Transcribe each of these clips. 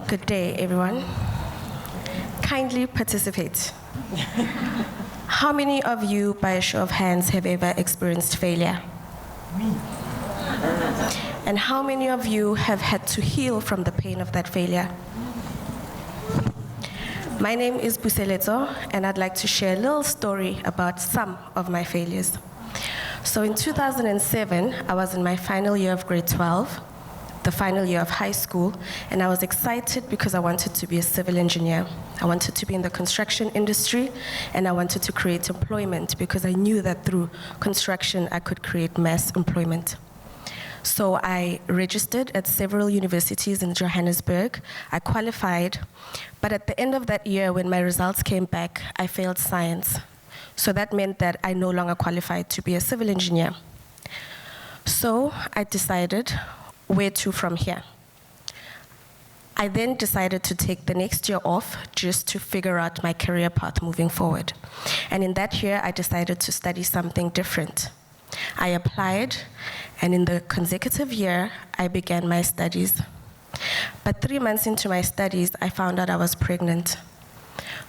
Good day, everyone. Kindly participate. How many of you, by a show of hands, have ever experienced failure? And how many of you have had to heal from the pain of that failure? My name is Puseletso, and I'd like to share a little story about some of my failures. So in 2007, I was in my final year of grade 12, the final year of high school, and I was excited because I wanted to be a civil engineer. I wanted to be in the construction industry, and I wanted to create employment because I knew that through construction I could create mass employment. So I registered at several universities in Johannesburg. I qualified, but at the end of that year, when my results came back, I failed science. So that meant that I no longer qualified to be a civil engineer. So I decided, where to from here? I then decided to take the next year off just to figure out my career path moving forward. And in that year, I decided to study something different. I applied, and in the consecutive year, I began my studies. But 3 months into my studies, I found out I was pregnant.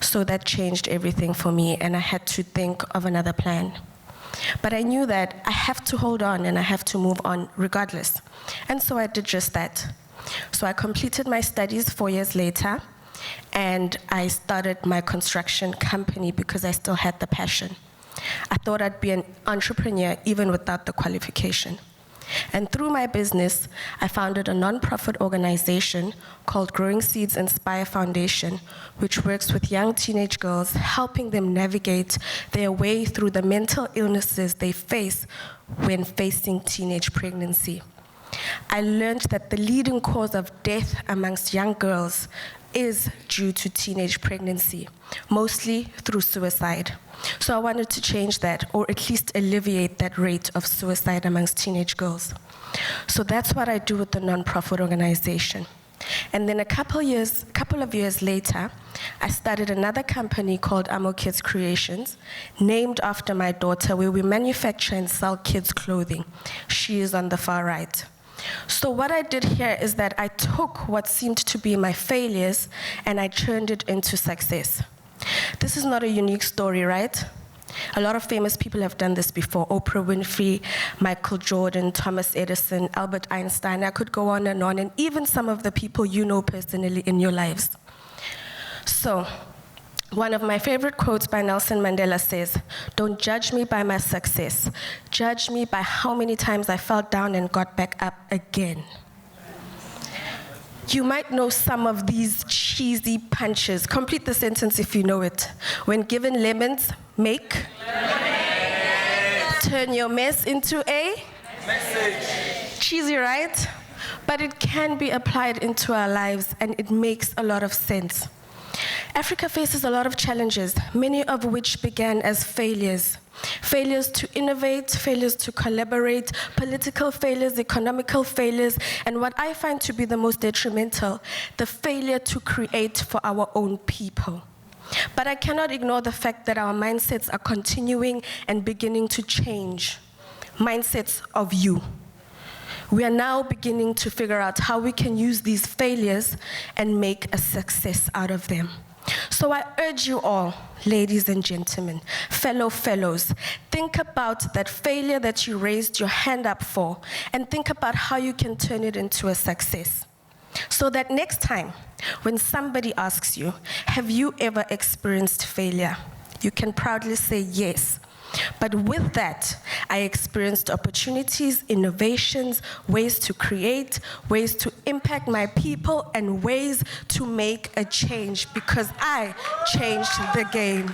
So that changed everything for me, and I had to think of another plan. But I knew that I have to hold on and I have to move on regardless. And so I did just that. So I completed my studies 4 years later, and I started my construction company because I still had the passion. I thought I'd be an entrepreneur even without the qualification. And through my business, I founded a non-profit organization called Growing Seeds Inspire Foundation, which works with young teenage girls, helping them navigate their way through the mental illnesses they face when facing teenage pregnancy. I learned that the leading cause of death amongst young girls is due to teenage pregnancy, mostly through suicide. So I wanted to change that, or at least alleviate that rate of suicide amongst teenage girls. So that's what I do with the nonprofit organization. And then a couple of years later, I started another company called Amo Kids Creations, named after my daughter, where we manufacture and sell kids' clothing. She is on the far right. So what I did here is that I took what seemed to be my failures and I turned it into success. This is not a unique story, right? A lot of famous people have done this before. Oprah Winfrey, Michael Jordan, Thomas Edison, Albert Einstein. I could go on, and even some of the people you know personally in your lives. So, one of my favorite quotes by Nelson Mandela says, "Don't judge me by my success. Judge me by how many times I fell down and got back up again." You might know some of these cheesy punches. Complete the sentence if you know it. When given lemons, make lemonade. Turn your mess into a message. Cheesy, right? But it can be applied into our lives, and it makes a lot of sense. Africa faces a lot of challenges, many of which began as failures. Failures to innovate, failures to collaborate, political failures, economical failures, and what I find to be the most detrimental, the failure to create for our own people. But I cannot ignore the fact that our mindsets are continuing and beginning to change. Mindsets of you. We are now beginning to figure out how we can use these failures and make a success out of them. So I urge you all, ladies and gentlemen, fellows, think about that failure that you raised your hand up for, and think about how you can turn it into a success. So that next time, when somebody asks you, have you ever experienced failure? You can proudly say yes. But with that, I experienced opportunities, innovations, ways to create, ways to impact my people, and ways to make a change because I changed the game.